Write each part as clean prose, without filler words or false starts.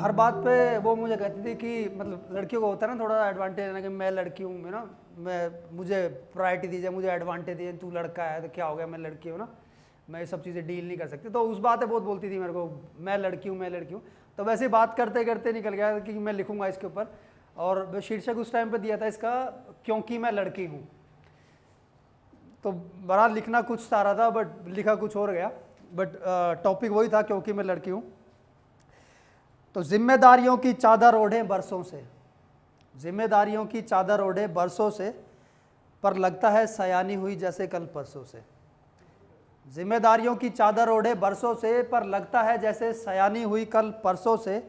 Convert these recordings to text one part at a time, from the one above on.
हर बात पे वो मुझे कहती थी कि मतलब लड़कियों को होता है ना थोड़ा एडवांटेज है ना कि मैं लड़की हूँ, ना मैं मुझे प्रायोरिटी दीजिए, मुझे एडवांटेज दीजिए, तू लड़का है तो क्या हो गया, मैं लड़की हूँ ना, मैं ये सब चीज़ें डील नहीं कर सकती। तो उस बात पे बहुत बोलती थी मेरे को, मैं लड़की हूँ मैं लड़की हूँ। तो वैसे ही बात करते करते निकल गया कि मैं लिखूंगा इसके ऊपर, और शीर्षक उस टाइम पे दिया था इसका, क्योंकि मैं लड़की हूँ। तो बड़ा लिखना कुछ था रहा था बट लिखा कुछ और गया, बट टॉपिक वही था, क्योंकि मैं लड़की हूँ। तो जिम्मेदारियों की चादर ओढ़े बरसों से, जिम्मेदारियों की चादर ओढ़े बरसों से, पर लगता है सयानी हुई जैसे कल परसों से। जिम्मेदारियों की चादर ओढ़े बरसों से, पर लगता है जैसे सयानी हुई कल परसों से।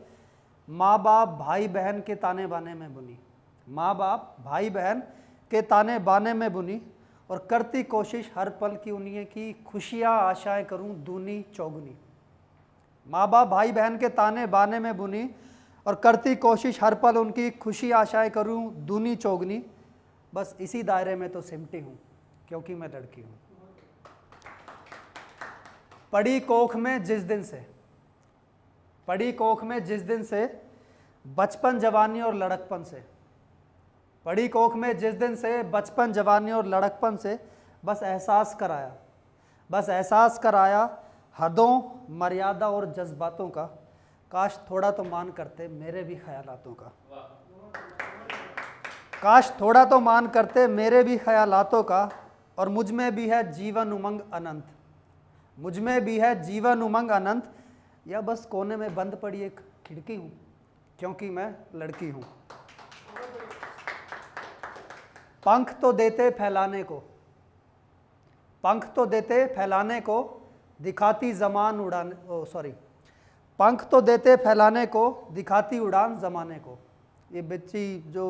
माँ बाप भाई बहन के ताने बाने में बुनी, माँ बाप भाई बहन के ताने बाने में बुनी, और करती कोशिश हर पल की उन्हीं की खुशियाँ आशाएं करूं दूनी चौगुनी। माँ बाप भाई बहन के ताने बाने में बुनी, और करती कोशिश हर पल उनकी खुशी आशाएं करूं दूनी चौगनी। बस इसी दायरे में तो सिमटी हूँ, क्योंकि मैं लड़की हूँ। पड़ी कोख में जिस दिन से, पड़ी कोख में जिस दिन से, बचपन जवानी और लड़कपन से, पड़ी कोख में जिस दिन से, बचपन जवानी और लड़कपन से, बस एहसास कराया, बस एहसास कराया हदों मर्यादा और जज्बातों का। काश थोड़ा तो मान करते मेरे भी ख्यालातों का, काश थोड़ा तो मान करते मेरे भी ख्यालातों का। और मुझ में भी है जीवन उमंग अनंत, मुझ में भी है जीवन उमंग अनंत, या बस कोने में बंद पड़ी एक खिड़की हूँ, क्योंकि मैं लड़की हूँ। पंख तो देते फैलाने को, पंख तो देते फैलाने को, दिखाती जमान उड़ाने, ओ सॉरी, पंख तो देते फैलाने को, दिखाती उड़ान जमाने को। ये बच्ची जो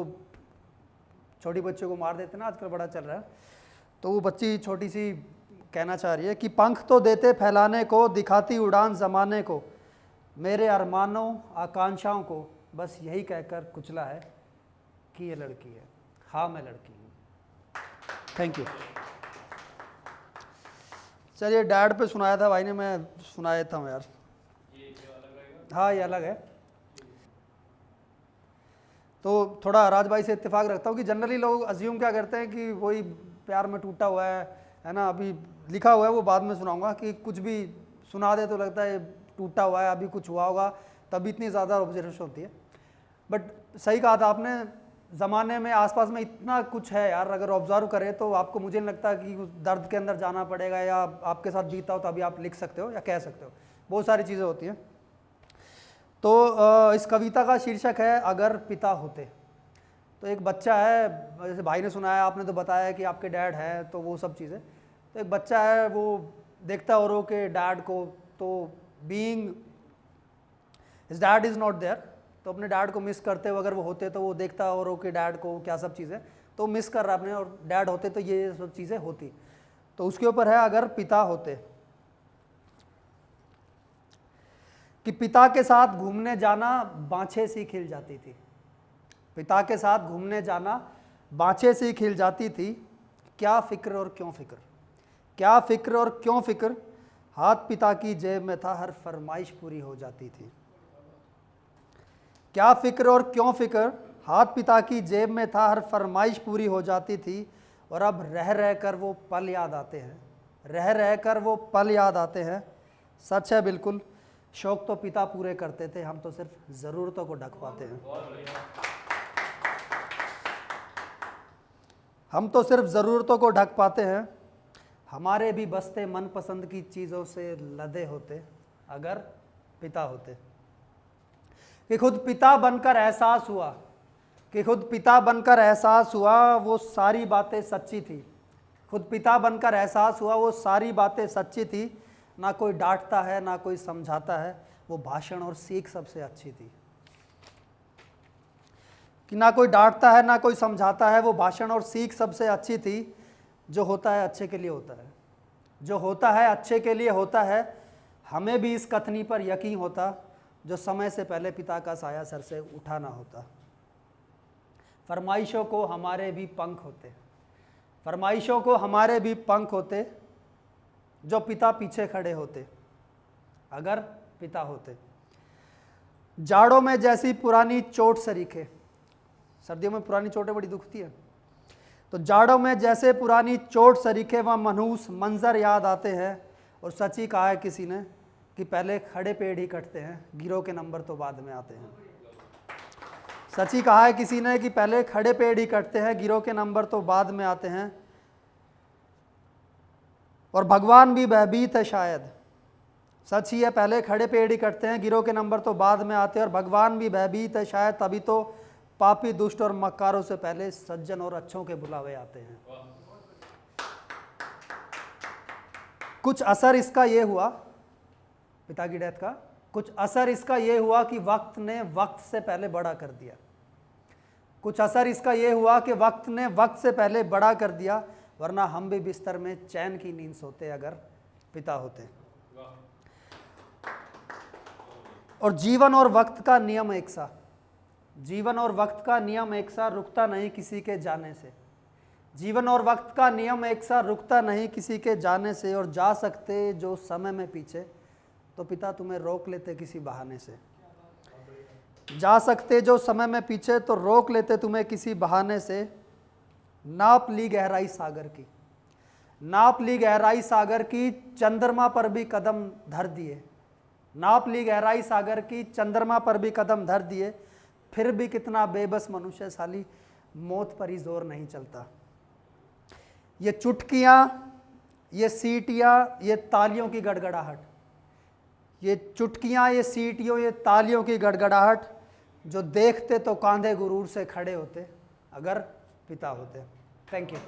छोटी बच्चों को मार देते ना आजकल बड़ा चल रहा है, तो वो बच्ची छोटी सी कहना चाह रही है कि पंख तो देते फैलाने को, दिखाती उड़ान जमाने को। मेरे अरमानों आकांक्षाओं को बस यही कहकर कुचला है कि ये लड़की है। हाँ मैं लड़की हूँ। Thank you. चलिए डैड पे सुनाया था भाई ने, मैं सुना देता हूँ यार। हाँ ये अलग है। तो थोड़ा राज भाई से इत्तेफाक रखता हूँ कि जनरली लोग अज्यूम क्या करते हैं कि वही प्यार में टूटा हुआ है ना, अभी लिखा हुआ है वो बाद में सुनाऊंगा, कि कुछ भी सुना दे तो लगता है टूटा हुआ है, अभी कुछ हुआ होगा, तभी इतनी ज़्यादा ऑब्जर्वेशन होती है। बट सही कहा था आपने, ज़माने में आसपास में इतना कुछ है यार, अगर ऑब्जर्व करें तो आपको, मुझे नहीं लगता कि उस दर्द के अंदर जाना पड़ेगा, या आपके साथ बीता हो तो अभी आप लिख सकते हो या कह सकते हो, बहुत सारी चीज़ें होती हैं। तो इस कविता का शीर्षक है अगर पिता होते। तो एक बच्चा है, जैसे भाई ने सुनाया, आपने तो बताया कि आपके डैड हैं, तो वो सब चीज़ें। तो एक बच्चा है, वो देखता औरों के डैड को, तो being his dad is not there, तो अपने डैड को मिस करते हुए अगर वो होते तो वो देखता औरों के डैड को, क्या सब चीज़ें, तो मिस कर रहा अपने, और डैड होते तो ये सब चीज़ें होती। तो उसके ऊपर है अगर पिता होते। कि पिता के साथ घूमने जाना बाँछे सी खिल जाती थी, पिता के साथ घूमने जाना बाँछे सी खिल जाती थी। क्या फ़िक्र और क्यों फ़िक्र, क्या फ़िक्र और क्यों फ़िक्र, हाथ पिता की जेब में था हर फरमाइश पूरी हो जाती थी। क्या फ़िक्र और क्यों फ़िक्र, हाथ पिता की जेब में था हर फरमाइश पूरी हो जाती थी। और अब रह रह कर वो पल याद आते हैं, रह रह कर वो पल याद आते हैं। सच है बिल्कुल, शौक़ तो पिता पूरे करते थे, हम तो सिर्फ ज़रूरतों को ढक पाते हैं। हम तो सिर्फ ज़रूरतों को ढक पाते हैं। हमारे भी बस्ते मनपसंद की चीज़ों से लदे होते अगर पिता होते। कि खुद पिता बनकर एहसास हुआ, कि खुद पिता बनकर एहसास हुआ वो सारी बातें सच्ची थी। खुद पिता बनकर एहसास हुआ वो सारी बातें सच्ची थी। ना कोई डांटता है ना कोई समझाता है, वो भाषण और सीख सबसे अच्छी थी। कि ना कोई डांटता है ना कोई समझाता है, वो भाषण और सीख सबसे अच्छी थी। जो होता है अच्छे के लिए होता है, जो होता है अच्छे के लिए होता है। हमें भी इस कथनी पर यकीन होता, जो समय से पहले पिता का साया सर से उठा ना होता। फरमाइशों को हमारे भी पंख होते, फरमाइशों को हमारे भी पंख होते, जो पिता पीछे खड़े होते अगर पिता होते। जाड़ों में जैसी पुरानी चोट सरीखे, सर्दियों में पुरानी चोटें बड़ी दुखती है, तो जाड़ों में जैसे पुरानी चोट सरीखे वह मनहूस मंजर याद आते हैं। और सच ही कहा है किसी ने कि पहले खड़े पेड़ ही कटते हैं, गिरों के नंबर तो बाद में आते हैं। सच ही कहा है किसी ने कि पहले खड़े पेड़ ही कटते हैं, गिरों के नंबर तो बाद में आते हैं। और भगवान भी भयभीत है शायद, सच ही है, पहले खड़े पेड़ ही कटते हैं, गिरों के नंबर तो बाद में आते हैं। और भगवान भी भयभीत है शायद, तभी तो पापी दुष्ट और मक्कारों से पहले सज्जन और अच्छों के बुलावे आते हैं। कुछ असर इसका ये हुआ, पिता की डेथ का कुछ असर इसका ये हुआ कि वक्त ने वक्त से पहले बड़ा कर दिया। कुछ असर इसका ये हुआ कि वक्त ने वक्त से पहले बड़ा कर दिया, वरना हम भी बिस्तर में चैन की नींद सोते अगर पिता होते। और जीवन और वक्त का नियम एक सा, जीवन और वक्त का नियम एक सा, रुकता नहीं किसी के जाने से। जीवन और वक्त का नियम एक सा, रुकता नहीं किसी के जाने से। और जा सकते जो समय में पीछे, तो पिता तुम्हें रोक लेते किसी बहाने से। जा सकते जो समय में पीछे, तो रोक लेते तुम्हें किसी बहाने से। नाप ली गहराई सागर की, नाप ली गहराई सागर की, चंद्रमा पर भी कदम धर दिए। नाप ली गहराई सागर की, चंद्रमा पर भी कदम धर दिए। फिर भी कितना बेबस मनुष्य साली, मौत पर ही जोर नहीं चलता। ये चुटकियाँ, ये सीटियाँ, ये तालियों की गड़गड़ाहट, ये चुटकियाँ, ये सीटियों, ये तालियों की गड़गड़ाहट, जो देखते तो कांधे गुरूर से खड़े होते अगर पिता होते। Thank you.